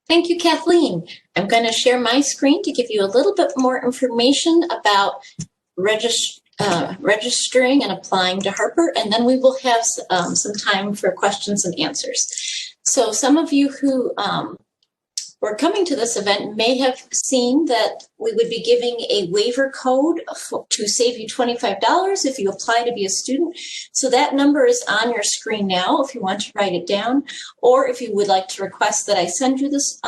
Thank you, Kathleen. I'm going to share my screen to give you a little bit more information about registering and applying to Harper, and then we will have some time for questions and answers. So some of you who were coming to this event may have seen that we would be giving a waiver code to save you $25 if you apply to be a student. So that number is on your screen now if you want to write it down, or if you would like to request that I send you this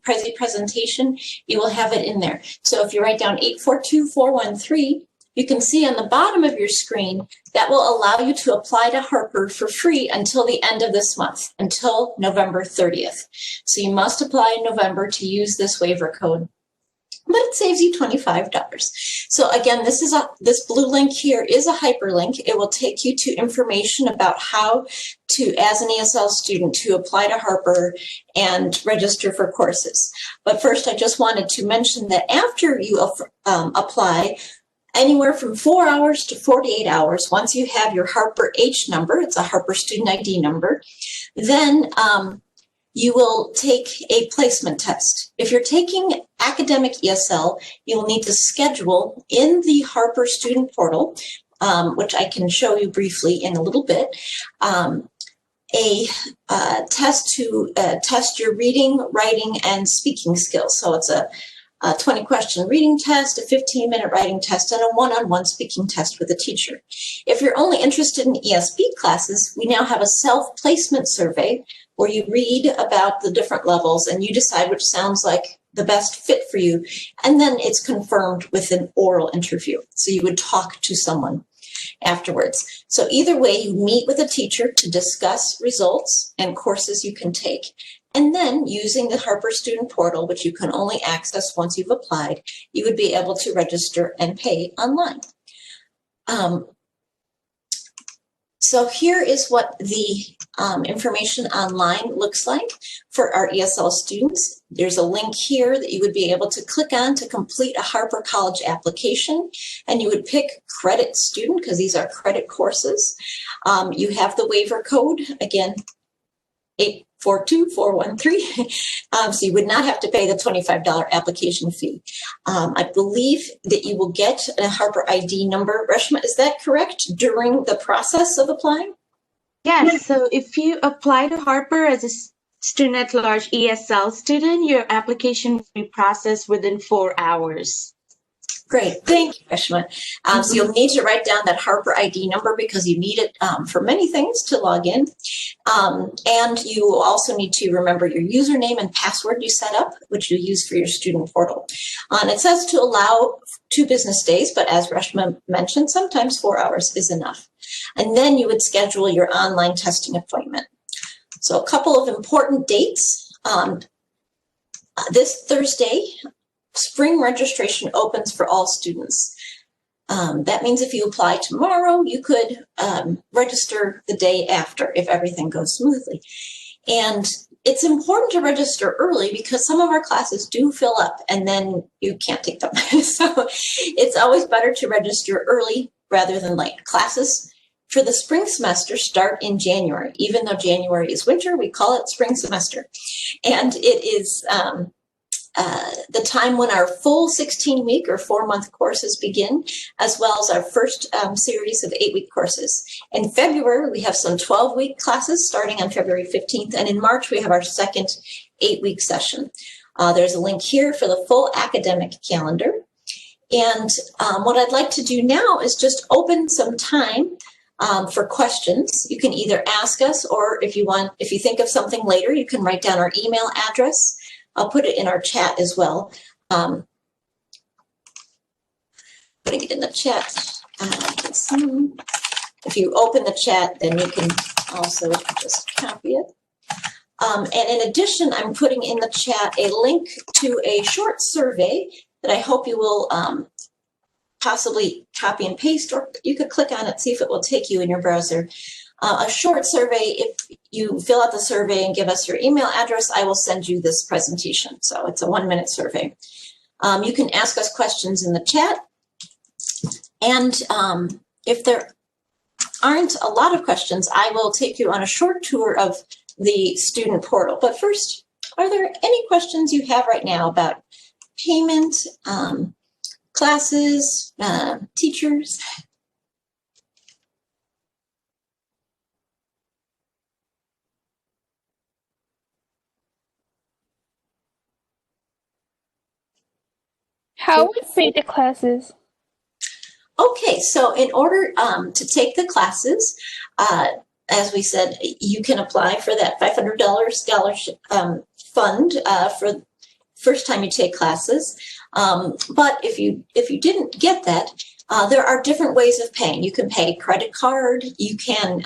presentation, you will have it in there. So if you write down 842413, you can see on the bottom of your screen that will allow you to apply to Harper for free until the end of this month, until November 30th. So you must apply in November to use this waiver code, but it saves you $25. So again, this blue link here is a hyperlink. It will take you to information about how to, as an ESL student, to apply to Harper and register for courses. But first, I just wanted to mention that after you apply, anywhere from 4 hours to 48 hours, once you have your Harper H number, it's a Harper Student ID number, then you will take a placement test. If you're taking academic ESL, you will need to schedule in the Harper Student Portal, which I can show you briefly in a little bit, a test to test your reading, writing, and speaking skills. So it's a 20-question reading test, a 15-minute writing test, and a one-on-one speaking test with a teacher. If you're only interested in ESB classes, we now have a self-placement survey where you read about the different levels and you decide which sounds like the best fit for you, and then it's confirmed with an oral interview. So you would talk to someone afterwards. So either way, you meet with a teacher to discuss results and courses you can take. And then using the Harper Student Portal, which you can only access once you've applied, you would be able to register and pay online. So here is what the information online looks like for our ESL students. There's a link here that you would be able to click on to complete a Harper College application, and you would pick credit student because these are credit courses. You have the waiver code, again, 842413, so you would not have to pay the $25 application fee. I believe that you will get a Harper ID number. Reshma, is that correct, during the process of applying? Yes, so if you apply to Harper as a student at large ESL student, your application will be processed within 4 hours. Great, thank you, Reshma. So you'll need to write down that Harper ID number because you need it for many things to log in. And you will also need to remember your username and password you set up, which you use for your student portal. And it says to allow 2 business days, but as Reshma mentioned, sometimes 4 hours is enough. And then you would schedule your online testing appointment. So a couple of important dates. This Thursday, spring registration opens for all students. That means if you apply tomorrow, you could register the day after if everything goes smoothly. And it's important to register early because some of our classes do fill up and then you can't take them. So it's always better to register early rather than late. Classes for the spring semester start in January. Even though January is winter, we call it spring semester. And it is the time when our full 16-week or 4-month courses begin, as well as our first series of 8-week courses. In February, we have some 12-week classes starting on February 15th, and in March, we have our second 8-week session. There's a link here for the full academic calendar. And what I'd like to do now is just open some time for questions. You can either ask us, or if you think of something later, you can write down our email address. I'll put it in our chat as well. Putting it in the chat. If you open the chat, then you can also just copy it. And in addition, I'm putting in the chat a link to a short survey that I hope you will possibly copy and paste, or you could click on it, see if it will take you in your browser. A short survey. If you fill out the survey and give us your email address, I will send you this presentation. So it's a 1-minute survey. You can ask us questions in the chat. And if there aren't a lot of questions, I will take you on a short tour of the student portal. But first, Are there any questions you have right now about payment, classes, teachers? How we pay the classes? Okay, so in order to take the classes, as we said, you can apply for that $500 scholarship fund for first time you take classes. But if you didn't get that, there are different ways of paying. You can pay credit card. You can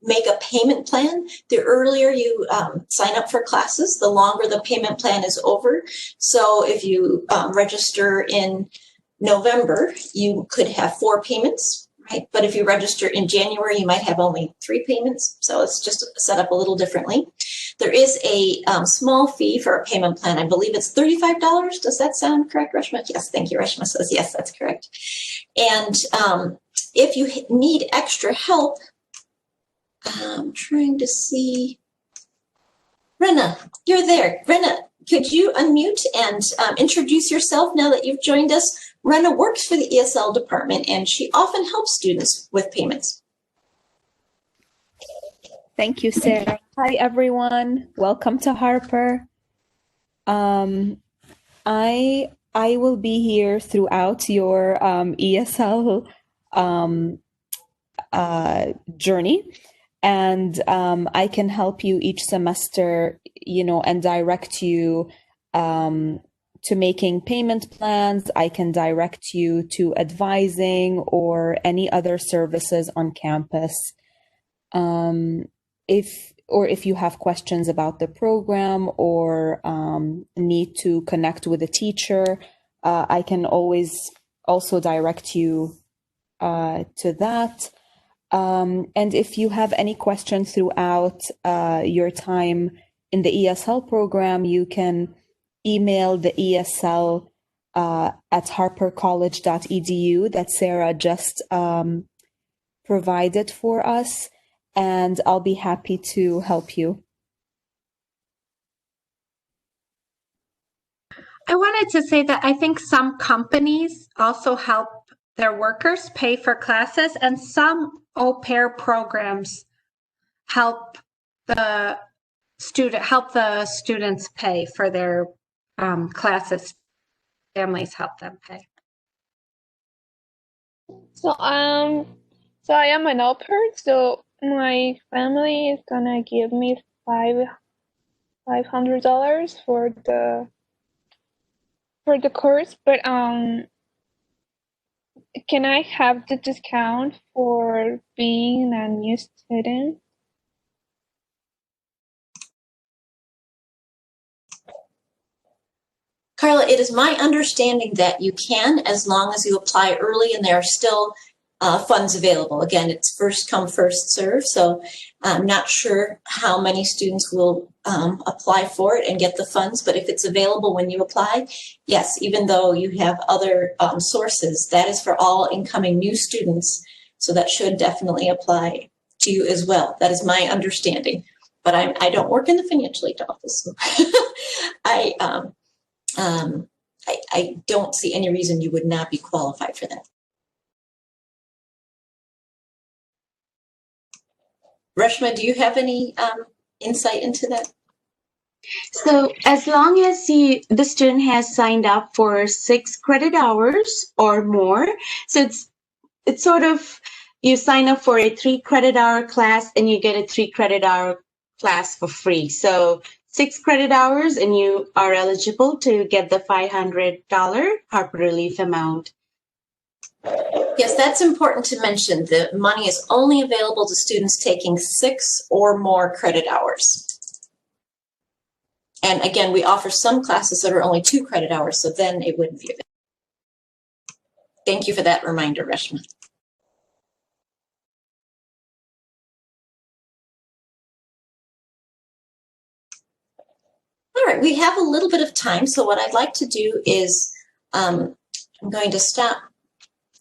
make a payment plan. The earlier you sign up for classes, the longer the payment plan is over. So if you register in November, you could have 4 payments, right? But if you register in January, you might have only 3 payments. So it's just set up a little differently. There is a small fee for a payment plan. I believe it's $35. Does that sound correct, Reshma? Yes, thank you. Reshma says, yes, that's correct. And if you need extra help, I'm trying to see. Rena, you're there. Rena, could you unmute and introduce yourself now that you've joined us? Rena works for the ESL department, and she often helps students with payments. Thank you, Sarah. Hi, everyone. Welcome to Harper. I will be here throughout your ESL journey, and I can help you each semester, and direct you to making payment plans. I can direct you to advising or any other services on campus. If you have questions about the program or need to connect with a teacher, I can always also direct you to that. And if you have any questions throughout your time in the ESL program, you can email the ESL at harpercollege.edu that Sarah just provided for us, and I'll be happy to help you. I wanted to say that I think some companies also help their workers pay for classes, and some au pair programs help the students pay for their classes. Families help them pay. So I am an au pair, so my family is gonna give me $500 for the course, but can I have the discount for being a new student? Carla, it is my understanding that you can, as long as you apply early and there are still funds available. Again, it's first come, first serve. So I'm not sure how many students will apply for it and get the funds, but if it's available when you apply, yes, even though you have other sources, that is for all incoming new students. So that should definitely apply to you as well. That is my understanding. But I don't work in the financial aid office. So I don't see any reason you would not be qualified for that. Reshma, do you have any insight into that? So as long as the student has signed up for 6 credit hours or more, so it's sort of, you sign up for a 3 credit hour class and you get a 3 credit hour class for free. So 6 credit hours and you are eligible to get the $500 Harper Relief amount. Yes, that's important to mention. The money is only available to students taking 6 or more credit hours. And again, we offer some classes that are only 2 credit hours, so then it wouldn't be available. Thank you for that reminder, Reshma. All right, we have a little bit of time, so what I'd like to do is I'm going to stop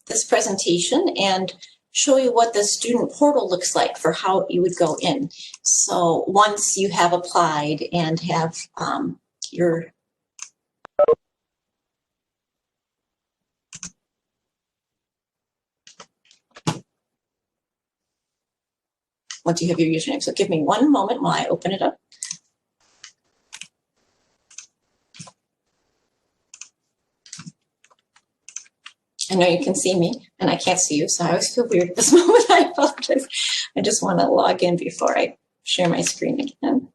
this presentation and show you what the student portal looks like for how you would go in. So once you have applied and have your once you have your username. So give me one moment while I open it up. I know you can see me and I can't see you, so I always feel weird at this moment. I apologize. I just want to log in before I share my screen again.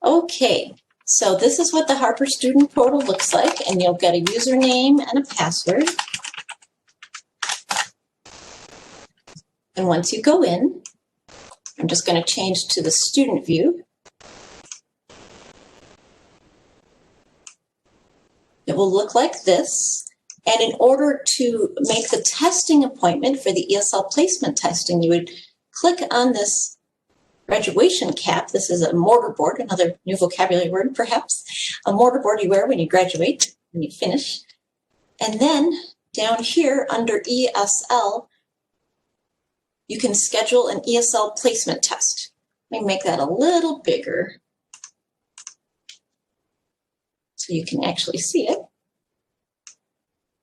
Okay, so this is what the Harper Student Portal looks like, and you'll get a username and a password. And once you go in, I'm just going to change to the student view. It will look like this. And in order to make the testing appointment for the ESL placement testing, you would click on this graduation cap. This is a mortarboard, another new vocabulary word perhaps. A mortarboard you wear when you graduate, when you finish. And then down here under ESL, you can schedule an ESL placement test. Let me make that a little bigger so you can actually see it.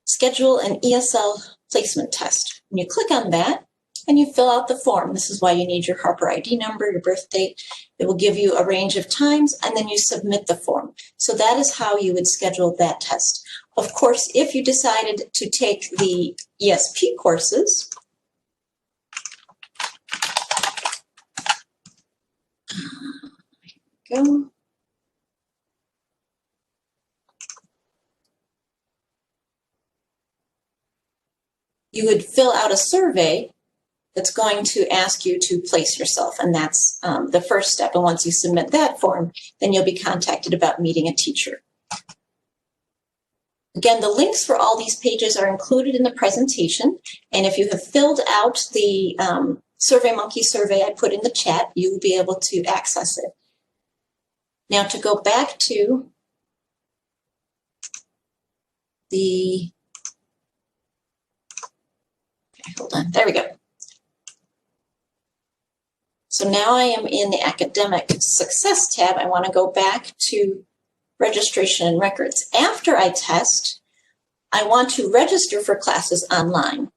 Schedule an ESL placement test. When you click on that, and you fill out the form. This is why you need your Harper ID number, your birth date. It will give you a range of times, and then you submit the form. So that is how you would schedule that test. Of course, if you decided to take the ESP courses, go. You would fill out a survey that's going to ask you to place yourself, and that's the first step. And once you submit that form, then you'll be contacted about meeting a teacher. Again, the links for all these pages are included in the presentation, and if you have filled out the SurveyMonkey survey I put in the chat, you will be able to access it. Now to go back to the, okay, hold on, there we go. So now I am in the Academic Success tab. I want to go back to Registration and Records. After I test, I want to register for classes online.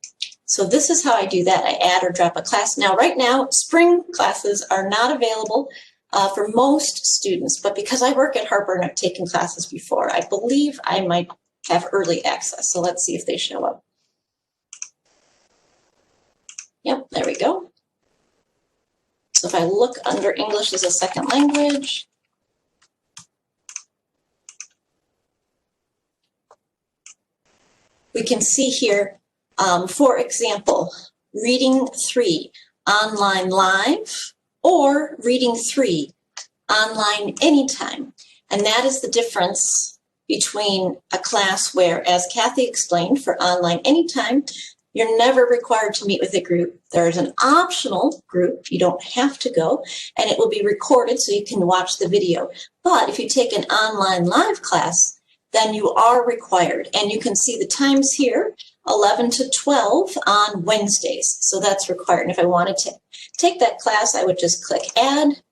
So this is how I do that. I add or drop a class. Now, right now, spring classes are not available for most students, but because I work at Harper and I've taken classes before, I believe I might have early access. So let's see if they show up. Yep, there we go. So if I look under English as a second language, we can see here, for example, Reading 3, online live, or Reading 3, online anytime. And that is the difference between a class where, as Kathy explained, for online anytime, you're never required to meet with a group. There's an optional group, you don't have to go, and it will be recorded so you can watch the video. But if you take an online live class, then you are required. And you can see the times here, 11 to 12 on Wednesdays. So that's required. And if I wanted to take that class, I would just click add,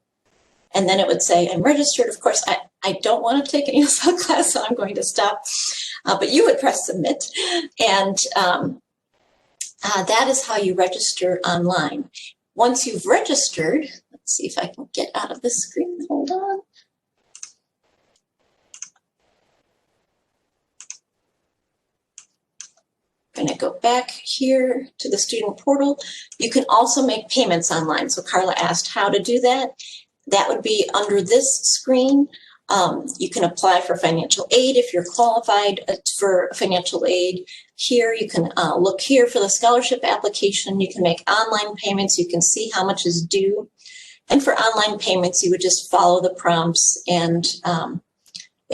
and then it would say I'm registered. Of course, I don't want to take an ESL class, so I'm going to stop. But you would press submit, and that is how you register online. Once you've registered, let's see if I can get out of this screen. Hold on. I'm going to go back here to the student portal. You can also make payments online. So Carla asked how to do that. That would be under this screen. You can apply for financial aid if you're qualified for financial aid. Here, you can look here for the scholarship application. You can make online payments. You can see how much is due. And for online payments, you would just follow the prompts, and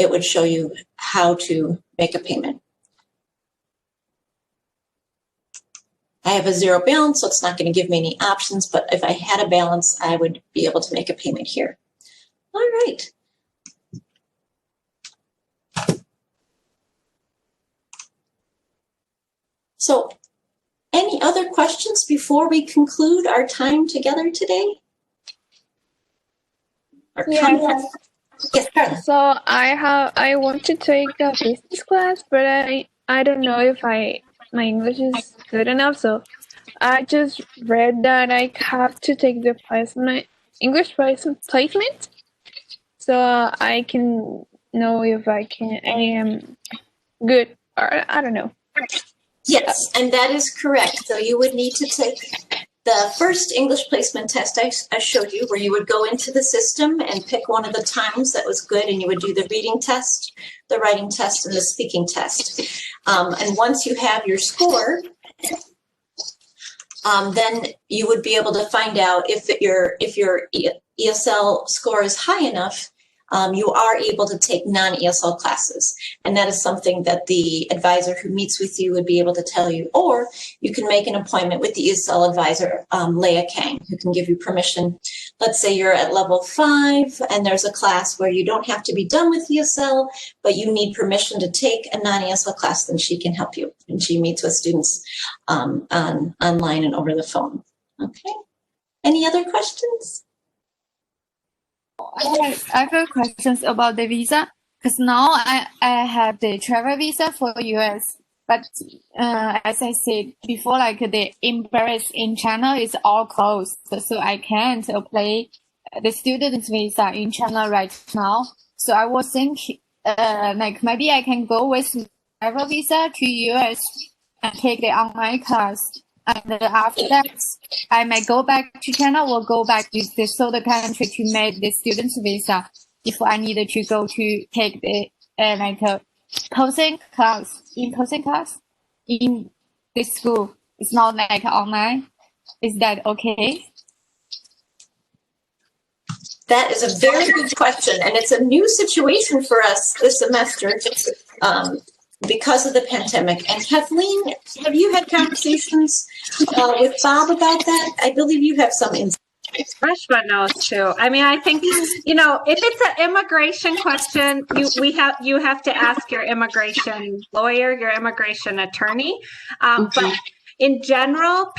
it would show you how to make a payment. I have a zero balance, so it's not going to give me any options, but if I had a balance, I would be able to make a payment here. All right. So, any other questions before we conclude our time together today? Or Yes. Yes, Carla. So I want to take a business class, but I don't know if my English is good enough. So I just read that I have to take the English placement, so I can know if I am good, or I don't know. Yes, and that is correct. So you would need to take the first English placement test I showed you, where you would go into the system and pick one of the times that was good, and you would do the reading test, the writing test, and the speaking test. And once you have your score, then you would be able to find out if your ESL score is high enough. You are able to take non-ESL classes, and that is something that the advisor who meets with you would be able to tell you, or you can make an appointment with the ESL advisor, Leah Kang, who can give you permission. Let's say you're at level 5 and there's a class where you don't have to be done with ESL, but you need permission to take a non-ESL class, then she can help you, and she meets with students online and over the phone. Okay, any other questions? I have questions about the visa, because now I have the travel visa for US, but as I said before, like the embassy in China is all closed, so I can't apply the student visa in China right now. So I was thinking, like maybe I can go with travel visa to US and take the online class. And after that, I may go back to China or go back to this other country to make the student's visa if I needed to go to take the like a in-person class in this school. It's not like online. Is that okay? That is a very good question, and it's a new situation for us this semester because of the pandemic. And Kathleen, have you had conversations with Bob about that? I believe you have some insight. Reshma knows too. I mean, I think, you know, if it's an immigration question, you have to ask your immigration lawyer, your immigration attorney. But in general,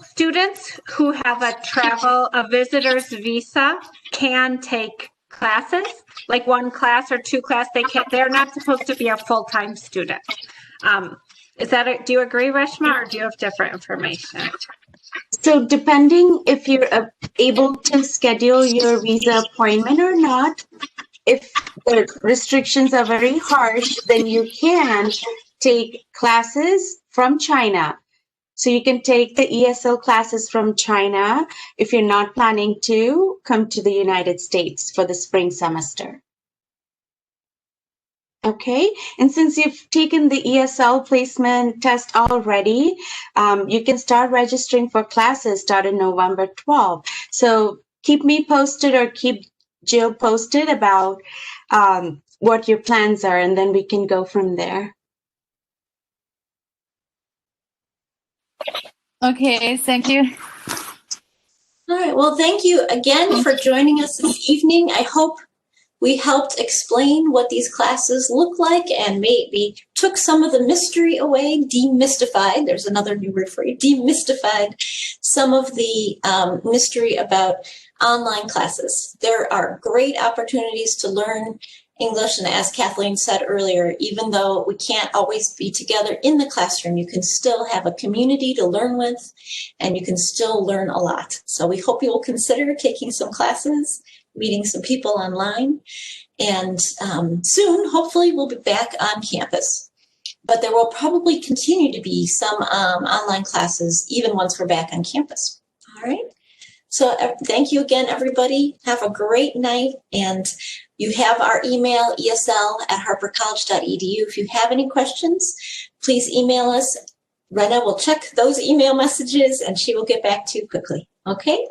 students who have a visitor's visa can take classes, like one class or two class. They're not supposed to be a full-time student. Do you agree, Reshma, or do you have different information? So depending if you're able to schedule your visa appointment or not, if the restrictions are very harsh, then you can take classes from China. So you can take the ESL classes from China if you're not planning to come to the United States for the spring semester. Okay, and since you've taken the ESL placement test already, you can start registering for classes starting November 12th. So keep me posted or keep Jill posted about what your plans are, and then we can go from there. Okay, thank you. All right, well, thank you again for joining us this evening. I hope we helped explain what these classes look like and maybe took some of the mystery away, demystified. There's another new word for it, demystified some of the mystery about online classes. There are great opportunities to learn English, and as Kathleen said earlier, even though we can't always be together in the classroom, you can still have a community to learn with, and you can still learn a lot. So we hope you will consider taking some classes, meeting some people online, and soon, hopefully, we'll be back on campus. But there will probably continue to be some online classes even once we're back on campus. All right. So thank you again, everybody. Have a great night. And you have our email, esl@harpercollege.edu. If you have any questions, please email us. Rena will check those email messages and she will get back to you quickly. Okay?